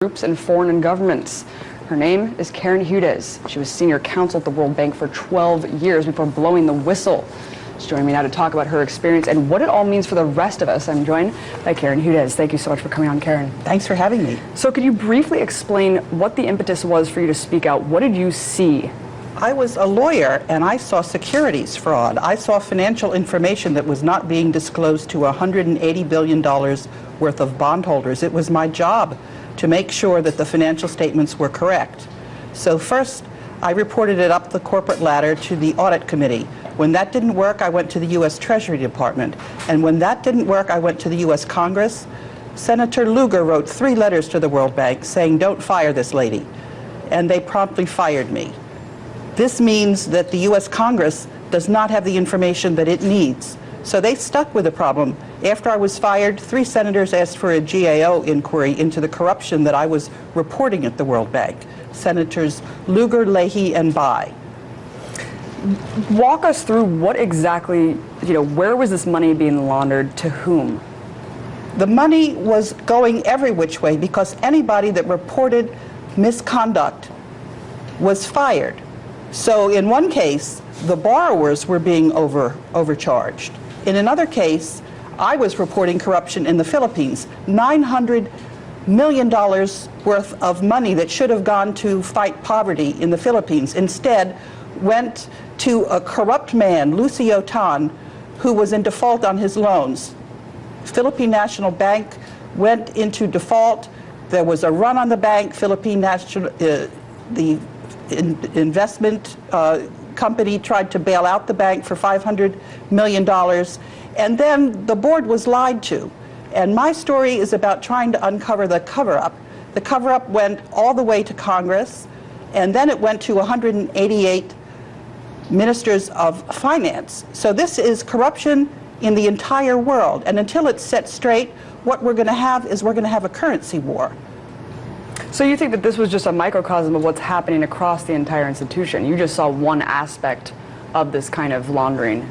groups and foreign governments. Her name is Karen Hudes. She was senior counsel at the World Bank for 12 years before blowing the whistle. She's joining me now to talk about her experience and what it all means for the rest of us. I'm joined by Karen Hudes. Thank you so much for coming on, Karen. Thanks for having me. So could you briefly explain what the impetus was for you to speak out? What did you see? I was a lawyer and I saw securities fraud. I saw financial information that was not being disclosed to $180 billion worth of bondholders. It was my job to make sure that the financial statements were correct. So first, I reported it up the corporate ladder to the audit committee. When that didn't work, I went to the U.S. Treasury Department. And when that didn't work, I went to the U.S. Congress. Senator Lugar wrote 3 letters to the World Bank saying, "Don't fire this lady." And they promptly fired me. This means that the U.S. Congress does not have the information that it needs. So they stuck with the problem. After I was fired, 3 senators asked for a GAO inquiry into the corruption that I was reporting at the World Bank. Senators Lugar, Leahy, and Bai. Walk us through what exactly, where was this money being laundered, to whom? The money was going every which way because anybody that reported misconduct was fired. So in one case, the borrowers were being overcharged. In another case, I was reporting corruption in the Philippines. $900 million worth of money that should have gone to fight poverty in the Philippines instead went to a corrupt man, Lucio Tan, who was in default on his loans. Philippine National Bank went into default. There was a run on the bank. Philippine National, the investment company tried to bail out the bank for $500 million. And then the board was lied to. And my story is about trying to uncover the cover-up. The cover-up went all the way to Congress, and then it went to 188 ministers of finance. So this is corruption in the entire world. And until it's set straight, what we're going to have is we're going to have a currency war. So you think that this was just a microcosm of what's happening across the entire institution? You just saw one aspect of this kind of laundering.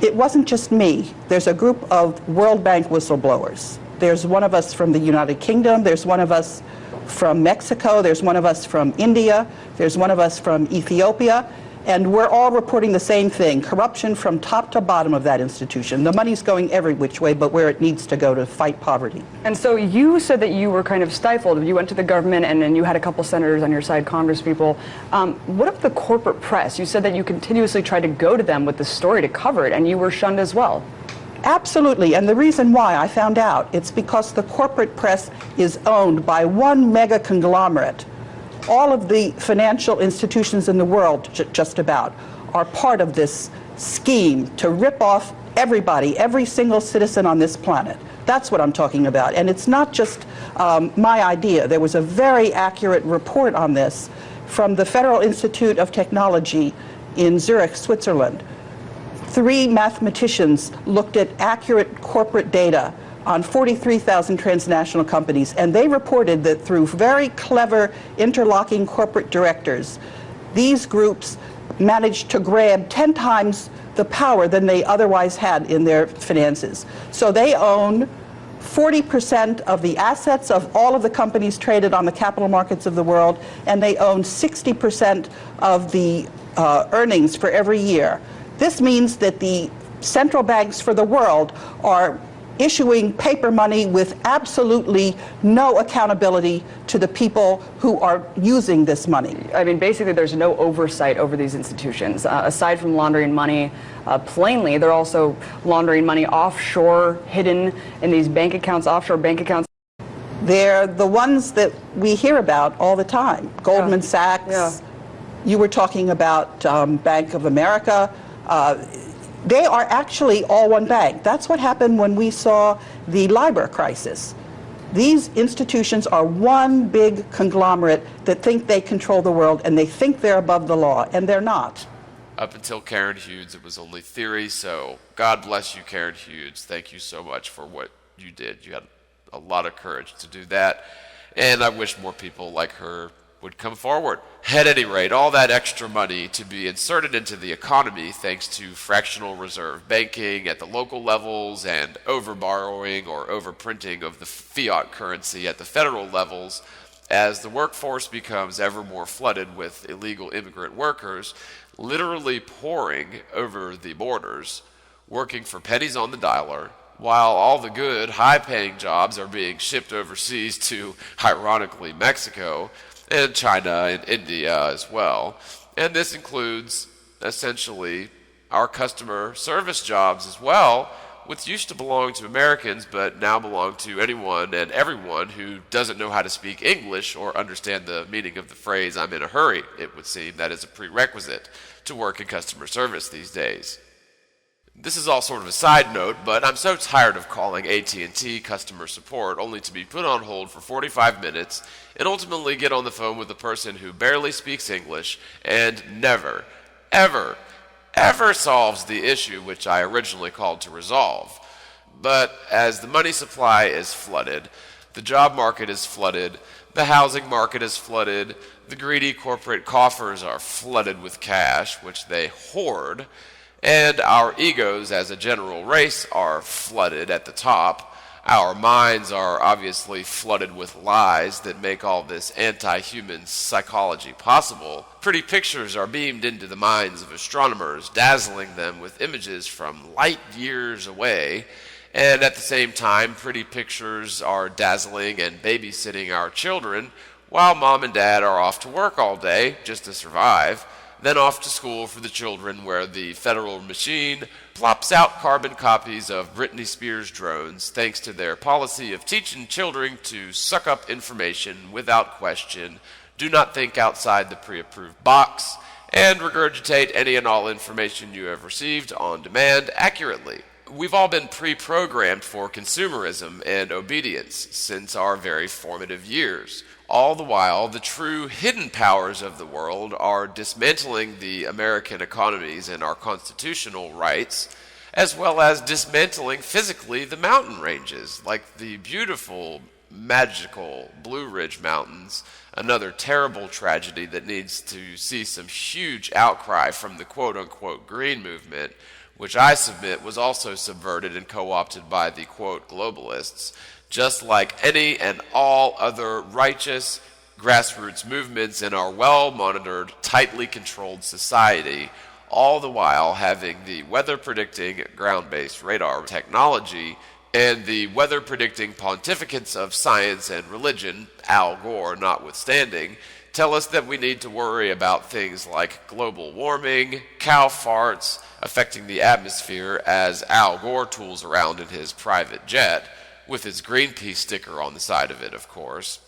It wasn't just me. There's a group of World Bank whistleblowers. There's one of us from the United Kingdom. There's one of us from Mexico. There's one of us from India. There's one of us from Ethiopia. And we're all reporting the same thing, corruption from top to bottom of that institution. The money's going every which way, but where it needs to go to fight poverty. And so you said that you were kind of stifled. You went to the government and then you had a couple senators on your side, congresspeople. What of the corporate press? You said that you continuously tried to go to them with the story to cover it, and you were shunned as well. Absolutely, and the reason why I found out, it's because the corporate press is owned by one mega conglomerate. All of the financial institutions in the world, just about, are part of this scheme to rip off everybody, every single citizen on this planet. That's what I'm talking about. And it's not just my idea. There was a very accurate report on this from the Federal Institute of Technology in Zurich, Switzerland. 3 mathematicians looked at accurate corporate data on 43,000 transnational companies, and they reported that through very clever interlocking corporate directors, these groups managed to grab 10 times the power than they otherwise had in their finances. So they own 40% of the assets of all of the companies traded on the capital markets of the world, and they own 60% of the earnings for every year. This means that the central banks for the world are issuing paper money with absolutely no accountability to the people who are using this money. I mean, basically there's no oversight over these institutions. Aside from laundering money plainly, they're also laundering money offshore, hidden in these bank accounts, offshore bank accounts. They're the ones that we hear about all the time. Goldman Sachs, Yeah. You were talking about Bank of America. They are actually all one bank. That's what happened when we saw the LIBOR crisis. These institutions are one big conglomerate that think they control the world, and they think they're above the law, and they're not. Up until Karen Hudes, it was only theory, so God bless you, Karen Hudes. Thank you so much for what you did. You had a lot of courage to do that, and I wish more people like her would come forward. At any rate, all that extra money to be inserted into the economy thanks to fractional reserve banking at the local levels and overborrowing or overprinting of the fiat currency at the federal levels As the workforce becomes ever more flooded with illegal immigrant workers, literally pouring over the borders, working for pennies on the dollar, while all the good, high-paying jobs are being shipped overseas to, ironically, Mexico, and China and India as well. And this includes, essentially, our customer service jobs as well, which used to belong to Americans but now belong to anyone and everyone who doesn't know how to speak English or understand the meaning of the phrase, "I'm in a hurry." It would seem that is a prerequisite to work in customer service these days. This is all sort of a side note, but I'm so tired of calling AT&T customer support only to be put on hold for 45 minutes and ultimately get on the phone with a person who barely speaks English and never, ever solves the issue which I originally called to resolve. But as the money supply is flooded, the job market is flooded, the housing market is flooded, the greedy corporate coffers are flooded with cash, which they hoard, and our egos as a general race are flooded at the top. Our minds are obviously flooded with lies that make all this anti-human psychology possible. Pretty pictures are beamed into the minds of astronomers, dazzling them with images from light years away. And at the same time, pretty pictures are dazzling and babysitting our children, while mom and dad are off to work all day just to survive, then off to school for the children where the federal machine plops out carbon copies of Britney Spears drones thanks to their policy of teaching children to suck up information without question, do not think outside the pre-approved box, and regurgitate any and all information you have received on demand accurately. We've all been pre-programmed for consumerism and obedience since our very formative years. All the while, the true hidden powers of the world are dismantling the American economies and our constitutional rights, as well as dismantling physically the mountain ranges, like the beautiful, magical Blue Ridge Mountains, another terrible tragedy that needs to see some huge outcry from the quote-unquote green movement, which I submit was also subverted and co-opted by the quote globalists, just like any and all other righteous grassroots movements in our well-monitored, tightly controlled society, all the while having the weather-predicting ground-based radar technology and the weather-predicting pontificates of science and religion, Al Gore notwithstanding, tell us that we need to worry about things like global warming, cow farts affecting the atmosphere as Al Gore tools around in his private jet, with his Greenpeace sticker on the side of it, of course.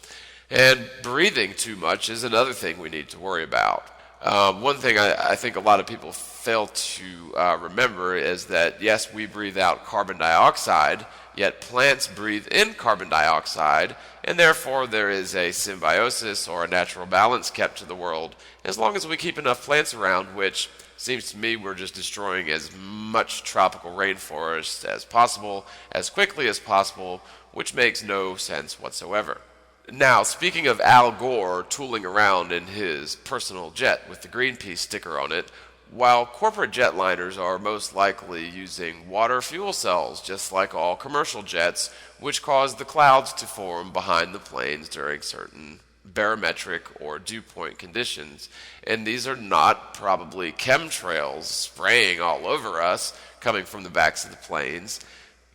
And breathing too much is another thing we need to worry about. One thing I think a lot of people fail to remember is that, yes, we breathe out carbon dioxide, yet plants breathe in carbon dioxide, and therefore there is a symbiosis or a natural balance kept to the world as long as we keep enough plants around, which seems to me we're just destroying as much tropical rainforest as possible, as quickly as possible, which makes no sense whatsoever. Now, speaking of Al Gore tooling around in his personal jet with the Greenpeace sticker on it, while corporate jetliners are most likely using water fuel cells, just like all commercial jets, which cause the clouds to form behind the planes during certain barometric or dew point conditions. And these are not probably chemtrails spraying all over us coming from the backs of the planes.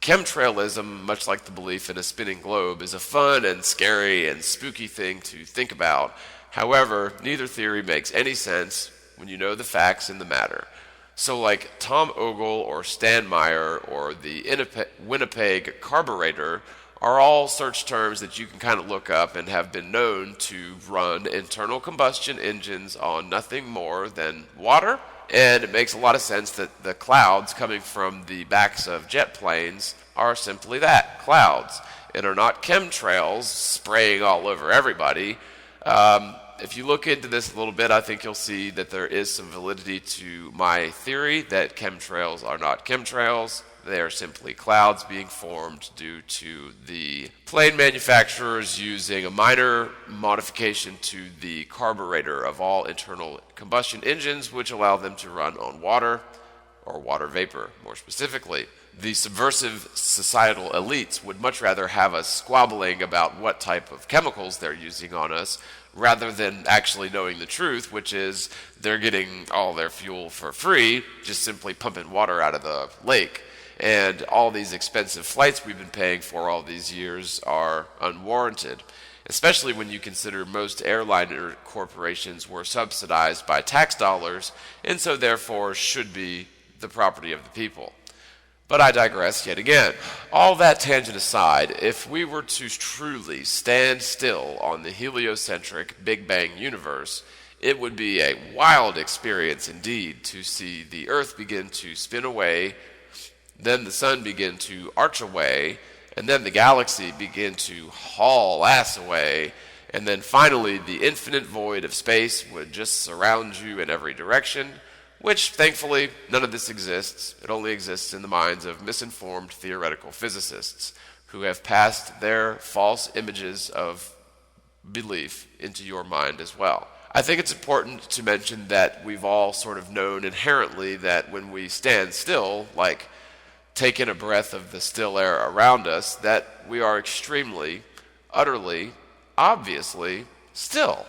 Chemtrailism, much like the belief in a spinning globe, is a fun and scary and spooky thing to think about. However, neither theory makes any sense when you know the facts in the matter. So like Tom Ogle or Stan Meyer or the Winnipeg carburetor are all search terms that you can kind of look up and have been known to run internal combustion engines on nothing more than water. And it makes a lot of sense that the clouds coming from the backs of jet planes are simply that, clouds, and are not chemtrails spraying all over everybody. If you look into this a little bit, I think you'll see that there is some validity to my theory that chemtrails are not chemtrails. They are simply clouds being formed due to the plane manufacturers using a minor modification to the carburetor of all internal combustion engines, which allow them to run on water, or water vapor more specifically. the subversive societal elites would much rather have us squabbling about what type of chemicals they're using on us rather than actually knowing the truth, which is they're getting all their fuel for free, just simply pumping water out of the lake. And all these expensive flights we've been paying for all these years are unwarranted, especially when you consider most airliner corporations were subsidized by tax dollars and so therefore should be the property of the people. But I digress yet again. All that tangent aside, if we were to truly stand still on the heliocentric Big Bang universe, it would be a wild experience indeed to see the Earth begin to spin away, then the sun begin to arch away, and then the galaxy begin to haul ass away, and then finally the infinite void of space would just surround you in every direction, which, thankfully, none of this exists. It only exists in the minds of misinformed theoretical physicists who have passed their false images of belief into your mind as well. I think it's important to mention that we've all sort of known inherently that when we stand still, like take in a breath of the still air around us, that we are extremely, utterly, obviously still.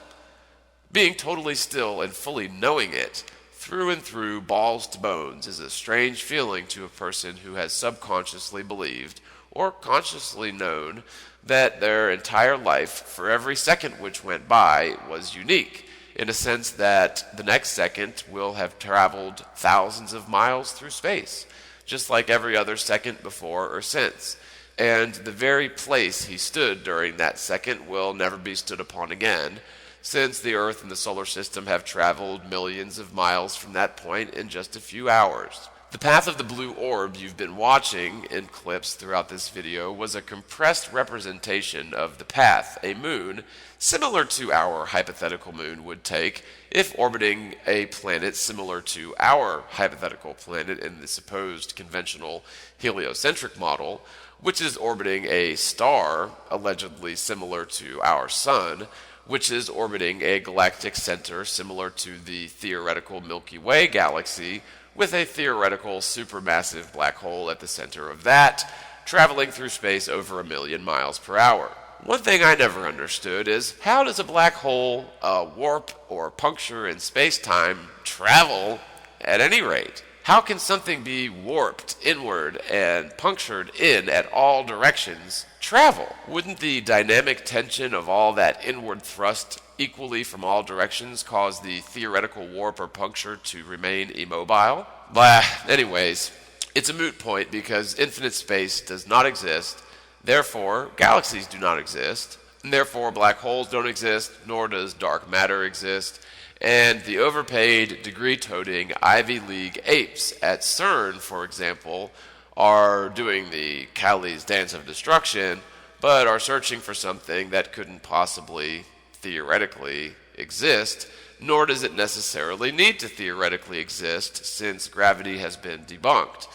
Being totally still and fully knowing it through and through, balls to bones, is a strange feeling to a person who has subconsciously believed or consciously known that their entire life, for every second which went by, was unique, in a sense that the next second will have traveled thousands of miles through space, just like every other second before or since. And the very place he stood during that second will never be stood upon again, since the Earth and the solar system have traveled millions of miles from that point in just a few hours. The path of the blue orb you've been watching in clips throughout this video was a compressed representation of the path a moon, similar to our hypothetical moon, would take if orbiting a planet similar to our hypothetical planet in the supposed conventional heliocentric model, which is orbiting a star allegedly similar to our sun, which is orbiting a galactic center similar to the theoretical Milky Way galaxy, with a theoretical supermassive black hole at the center of that, traveling through space over 1 million miles per hour. One thing I never understood is, how does a black hole warp or puncture in space-time travel at any rate? How can something be warped inward and punctured in at all directions travel? Wouldn't the dynamic tension of all that inward thrust equally from all directions cause the theoretical warp or puncture to remain immobile? Anyways, it's a moot point because infinite space does not exist, therefore galaxies do not exist, and therefore black holes don't exist, nor does dark matter exist. And the overpaid, degree-toting Ivy League apes at CERN, for example, are doing the Cowley's Dance of Destruction, but are searching for something that couldn't possibly theoretically exist, nor does it necessarily need to theoretically exist since gravity has been debunked.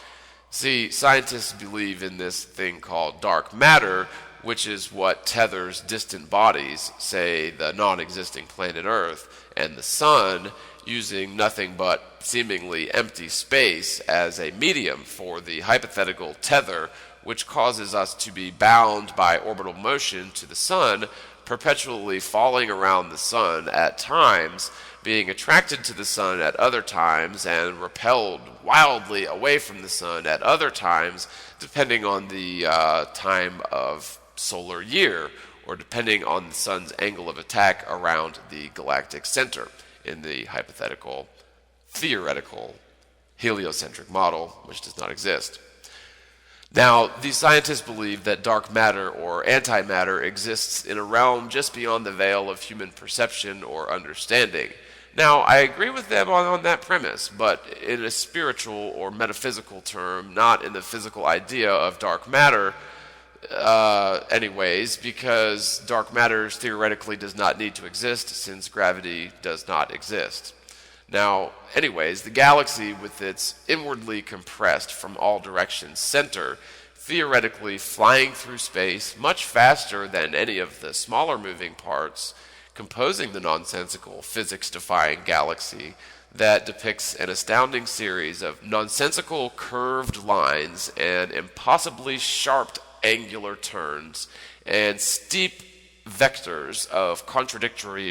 See, scientists believe in this thing called dark matter, which is what tethers distant bodies, say the non-existing planet Earth, and the sun, using nothing but seemingly empty space as a medium for the hypothetical tether, which causes us to be bound by orbital motion to the sun, perpetually falling around the sun at times, being attracted to the sun at other times, and repelled wildly away from the sun at other times, depending on the time of solar year, or depending on the sun's angle of attack around the galactic center in the hypothetical, theoretical, heliocentric model, which does not exist. Now, these scientists believe that dark matter or antimatter exists in a realm just beyond the veil of human perception or understanding. Now, I agree with them on that premise, but in a spiritual or metaphysical term, not in the physical idea of dark matter, anyways, because dark matter theoretically does not need to exist since gravity does not exist. Now, anyways, the galaxy with its inwardly compressed from all directions center, theoretically flying through space much faster than any of the smaller moving parts, composing the nonsensical, physics-defying galaxy that depicts an astounding series of nonsensical curved lines and impossibly sharp angular turns and steep vectors of contradictory